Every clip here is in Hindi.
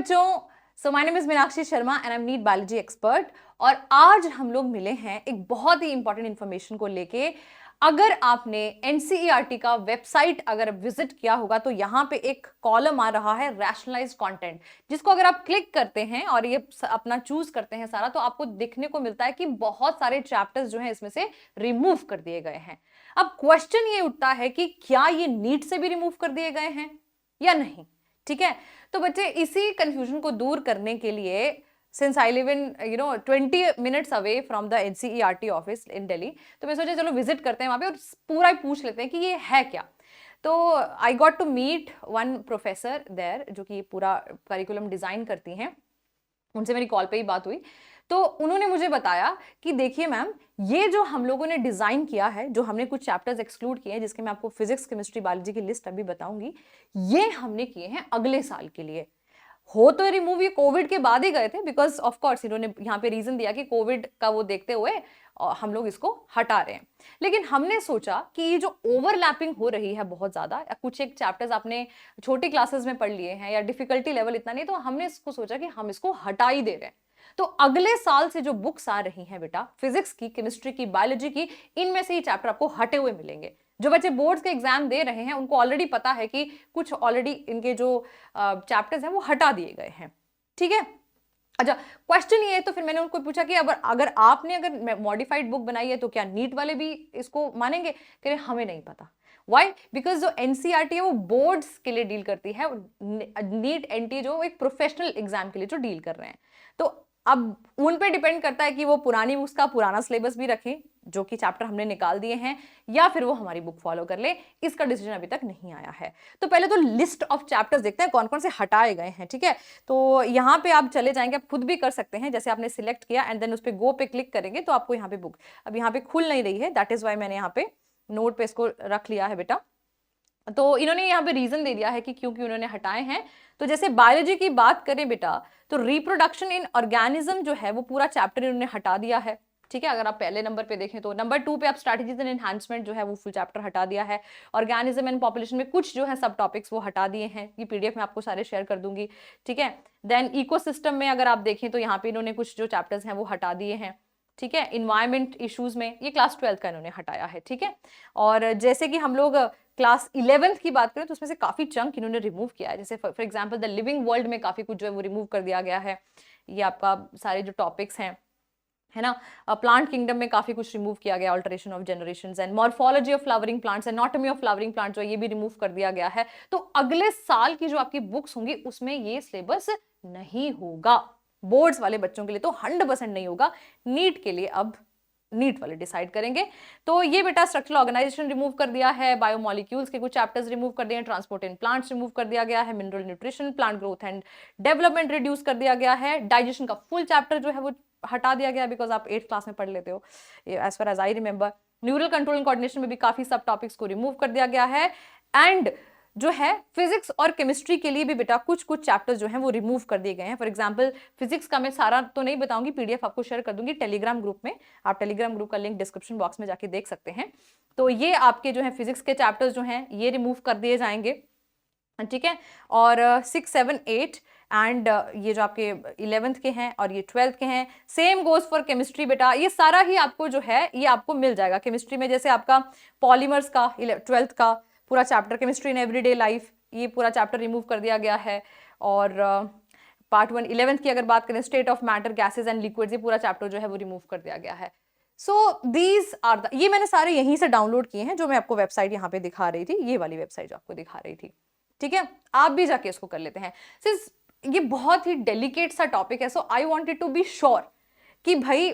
बच्चों, so my name is Meenakshi Sharma and I am NEET biology expert. और आज हम लोग मिले हैं एक बहुत ही इंपॉर्टेंट इंफॉर्मेशन को लेके। अगर आपने एनसीईआरटी का वेबसाइट अगर विजिट किया होगा तो यहाँ पे एक कॉलम आ रहा है रैशनलाइज्ड कंटेंट, जिसको अगर आप क्लिक करते हैं और ये अपना चूज करते हैं सारा, तो आपको देखने को मिलता है कि बहुत सारे चैप्टर्स जो हैं इसमें से रिमूव कर दिए गए हैं। अब क्वेश्चन ये उठता है कि क्या ये नीट से भी रिमूव कर दिए गए हैं या नहीं। ठीक है, तो बच्चे इसी कंफ्यूजन को दूर करने के लिए, since I live in 20 minutes away from the NCERT office in Delhi, तो मैं सोचा चलो विजिट करते हैं वहां पे और पूरा ही पूछ लेते हैं कि ये है क्या। तो I got to meet one professor there जो कि पूरा करिकुलम डिजाइन करती हैं। उनसे मेरी कॉल पे ही बात हुई, तो उन्होंने मुझे बताया कि देखिए मैम, ये जो हम लोगों ने डिजाइन किया है, जो हमने कुछ चैप्टर्स एक्सक्लूड किए हैं, जिसके मैं आपको फिजिक्स, केमिस्ट्री, बायोलॉजी की लिस्ट अभी बताऊंगी, ये हमने किए हैं अगले साल के लिए। हो तो रिमूव ये कोविड के बाद ही गए थे, बिकॉज ऑफ कोर्स इन्होंने यहाँ पे रीजन दिया कि कोविड का वो देखते हुए हम लोग इसको हटा रहे हैं। लेकिन हमने सोचा कि ये जो ओवरलैपिंग हो रही है बहुत ज्यादा, या कुछ एक चैप्टर्स आपने छोटी क्लासेस में पढ़ लिए हैं या डिफिकल्टी लेवल इतना नहीं, तो हमने इसको सोचा कि हम इसको हटा ही दे रहे हैं। तो अगले साल से जो बुक्स आ रही हैं बेटा, फिजिक्स की, केमिस्ट्री की, बायोलॉजी की, इनमें से ही चैप्टर आपको हटे हुए मिलेंगे। जो बच्चे बोर्ड्स के एग्जाम दे रहे हैं उनको ऑलरेडी पता है कि कुछ ऑलरेडी इनके जो चैप्टर्स हैं वो हटा दिए गए हैं। ठीक है, अच्छा क्वेश्चन ये है, तो फिर मैंने उनको पूछा कि अगर आपने अगर मॉडिफाइड बुक बनाई है तो क्या नीट वाले भी इसको मानेंगे? कह रहे हमें नहीं पता। वाई? बिकॉज जो एनसीईआरटी है वो बोर्ड्स के लिए डील करती है, नीट एनटी जो एक प्रोफेशनल एग्जाम के लिए जो डील कर रहे हैं। तो अब उन पे डिपेंड करता है कि वो पुरानी बुक्स का पुराना सिलेबस भी रखें, जो कि चैप्टर हमने निकाल दिए हैं, या फिर वो हमारी बुक फॉलो कर ले। इसका डिसीजन अभी तक नहीं आया है। तो पहले तो लिस्ट ऑफ चैप्टर्स देखते हैं कौन कौन से हटाए गए हैं। ठीक है, तो यहाँ पे आप चले जाएंगे, आप खुद भी कर सकते हैं। जैसे आपने सिलेक्ट किया एंड देन उस पर गो पे क्लिक करेंगे तो आपको यहाँ पे बुक, अब यहाँ पे खुल नहीं रही है, दैट इज वाई मैंने यहाँ पे नोट पे इसको रख लिया है बेटा। तो इन्होंने यहाँ पे रीजन दे दिया है कि क्योंकि उन्होंने हटाए हैं। तो जैसे बायोलॉजी की बात करें बेटा, तो रिप्रोडक्शन इन ऑर्गेनिज्म जो है वो पूरा चैप्टर इन्होंने हटा दिया है। ठीक है, अगर आप पहले नंबर पे देखें तो नंबर 2 पे आप स्ट्रैटेजीज एंड एनहांसमेंट जो है वो फुल चैप्टर हटा दिया है। ऑर्गेनिज्म एंड पॉपुलेशन में कुछ जो है सब टॉपिक्स वो हटा दिए हैं। ये पीडीएफ में आपको सारे शेयर कर दूंगी। ठीक है, देन इकोसिस्टम में अगर आप देखें तो यहाँ पे इन्होंने कुछ जो चैप्टर्स हैं वो हटा दिए हैं। ठीक है, इन्वायरमेंट इश्यूज में ये क्लास 12 का इन्होंने हटाया है। ठीक है, और जैसे कि हम लोग क्लास 11th की बात करें तो उसमें से काफी चंक इन्होंने रिमूव किया है। जैसे for example the living world में काफी कुछ जो है वो रिमूव कर दिया गया है। ये आपका सारे जो टॉपिक्स हैं, है ना। प्लांट किंगडम में काफी कुछ रिमूव किया गया, alteration of generations and morphology of flowering plants, anatomy of flowering plant जो ये भी रिमूव कर दिया गया है। तो अगले साल की जो आपकी बुक्स होंगी उसमें ये सिलेबस नहीं होगा। बोर्ड्स वाले बच्चों के लिए तो 100% नहीं होगा। नीट के लिए अब नीट वाले डिसाइड करेंगे। तो ये बेटा स्ट्रक्चरल ऑर्गेनाइजेशन रिमूव कर दिया है, बायोमोलिक्यूल्स के कुछ चैप्टर्स रिमूव कर दिए हैं, ट्रांसपोर्ट इन प्लांट्स रिमूव कर दिया गया है, mineral nutrition, plant growth and development reduce कर दिया गया है, डाइजेशन का फुल चैप्टर जो है वो हटा दिया गया, बिकॉज आप 8th क्लास में पढ़ लेते हो as far as I remember. Neural control and coordination में भी काफी सब टॉपिक्स को रिमूव कर दिया गया है। एंड जो है फिजिक्स और केमिस्ट्री के लिए भी बेटा कुछ कुछ चैप्टर्स जो हैं वो रिमूव कर दिए गए हैं। फॉर एग्जांपल फिजिक्स का मैं सारा तो नहीं बताऊंगी, पीडीएफ आपको शेयर कर दूंगी टेलीग्राम ग्रुप में। आप टेलीग्राम ग्रुप का लिंक डिस्क्रिप्शन बॉक्स में जाके देख सकते हैं। तो ये आपके जो है फिजिक्स के चैप्टर्स जो हैं ये रिमूव कर दिए जाएंगे। ठीक है, और 6, 7, 8 एंड ये जो आपके 11th के हैं और ये 12th के हैं। सेम गोज फॉर केमिस्ट्री बेटा, ये सारा ही आपको जो है ये आपको मिल जाएगा। केमिस्ट्री में जैसे आपका पॉलीमर्स का 12th का पूरा chapter, chemistry in everyday life, ये पूरा चैप्टर रिमूव कर दिया गया है। और पार्ट 1 11th की अगर बात करें, state of matter, gases and liquids, ये पूरा चैप्टर जो है वो रिमूव कर दिया गया है। सो दीज आर द, ये मैंने सारे यहीं से डाउनलोड किए हैं, जो मैं आपको वेबसाइट यहाँ पे दिखा रही थी, ये वाली वेबसाइट जो आपको दिखा रही थी। ठीक है, आप भी जाके इसको कर लेते हैं। सिंस ये बहुत ही डेलिकेट सा टॉपिक है, so I wanted to be sure कि भाई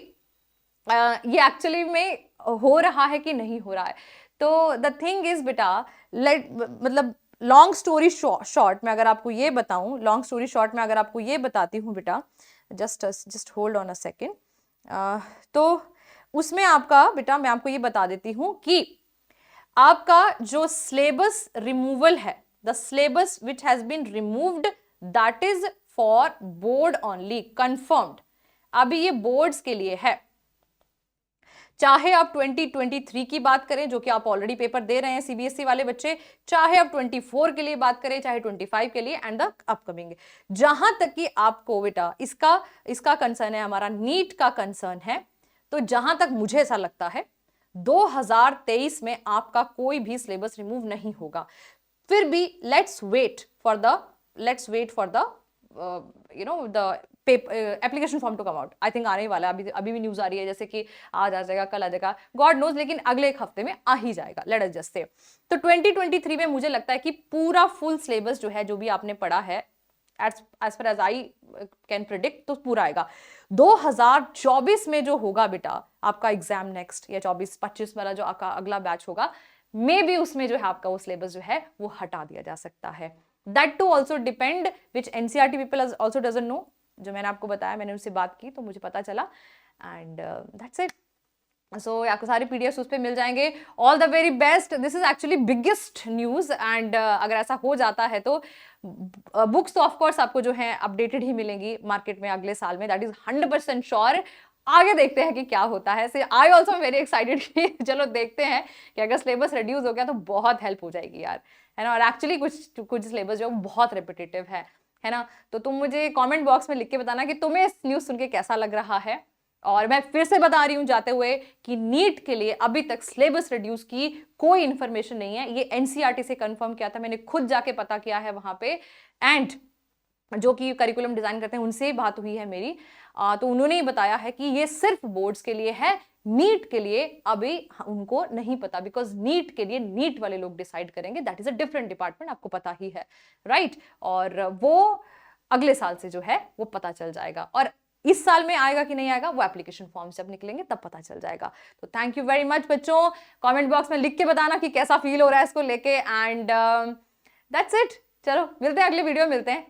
ये एक्चुअली में हो रहा है कि नहीं हो रहा है। तो द थिंग इज बेटा, मतलब लॉन्ग स्टोरी शॉर्ट में अगर आपको ये बताऊं, लॉन्ग स्टोरी शॉर्ट में अगर आपको ये बताती हूँ बेटा, just hold on a second. तो उसमें आपका बेटा मैं आपको ये बता देती हूँ कि आपका जो सिलेबस रिमूवल है, the syllabus which has been removed, that is for board only, confirmed. अभी ये बोर्ड्स के लिए है। चाहे आप 2023 की बात करें जो कि आप ऑलरेडी पेपर दे रहे हैं सीबीएसई वाले बच्चे, चाहे आप 24 के लिए बात करें, चाहे 25 के लिए एंड द अपकमिंग, जहां तक कि आपको बेटा इसका कंसर्न है, हमारा नीट का कंसर्न है, तो जहां तक मुझे ऐसा लगता है 2023 में आपका कोई भी सिलेबस रिमूव नहीं होगा। फिर भी let's wait for the the application form to come out. I think आने वाला है, अभी भी न्यूज आ रही है जैसे कि आज आ जाएगा, कल आ जाएगा, गॉड नोज, लेकिन अगले एक हफ्ते में आ ही जाएगा, लेट अस जस्ट से। तो 2023 में मुझे लगता है कि पूरा फुल सिलेबस जो है, जो भी आपने पढ़ा है, as far as I can predict, तो पूरा आएगा। 2024 में जो होगा बेटा आपका एग्जाम नेक्स्ट, या 24-25 वाला जो आपका अगला बैच होगा, मे बी उसमें जो है आपका वो सिलेबस जो है वो हटा दिया जा सकता है। That too also depend which NCERT people also doesn't know. जो मैंने आपको बताया, मैंने उनसे बात की तो मुझे पता चला, एंड दैट्स इट। सो आपको सारे पीडीएफ उस पर मिल जाएंगे। All the very best, this is actually biggest news, and अगर ऐसा हो जाता है तो बुक्स तो ऑफकोर्स आपको जो है अपडेटेड ही मिलेंगी मार्केट में अगले साल में, दैट इज 100% श्योर। आगे देखते हैं कि क्या होता है। से आई ऑल्सो वेरी एक्साइटेड कि चलो देखते हैं कि अगर सिलेबस रिड्यूस हो गया तो बहुत हेल्प हो जाएगी यार, है ना। और एक्चुअली कुछ सिलेबस जो बहुत रिपीटेटिव है ना। तो तुम मुझे कमेंट बॉक्स में लिख के बताना कि तुम्हें इस न्यूज़ सुन के कैसा लग रहा है। और मैं फिर से बता रही हूं जाते हुए कि नीट के लिए अभी तक सिलेबस रिड्यूस की कोई इंफॉर्मेशन नहीं है। ये एनसीईआरटी से कंफर्म किया था, मैंने खुद जाके पता किया है वहां पे, एंड जो कि करिकुलम डिजाइन करते हैं उनसे बात हुई है मेरी, तो उन्होंने ही बताया है कि ये सिर्फ बोर्ड्स के लिए है, नीट के लिए अभी उनको नहीं पता, बिकॉज नीट के लिए नीट वाले लोग डिसाइड करेंगे, that is a different department, आपको पता ही है, राइट। और वो अगले साल से जो है वो पता चल जाएगा, और इस साल में आएगा कि नहीं आएगा वो एप्लीकेशन फॉर्म से अब निकलेंगे तब पता चल जाएगा। तो थैंक यू वेरी मच बच्चों, कमेंट बॉक्स में लिख के बताना कि कैसा फील हो रहा है इसको लेके, एंड दैट्स इट। चलो मिलते हैं अगले वीडियो में, मिलते हैं।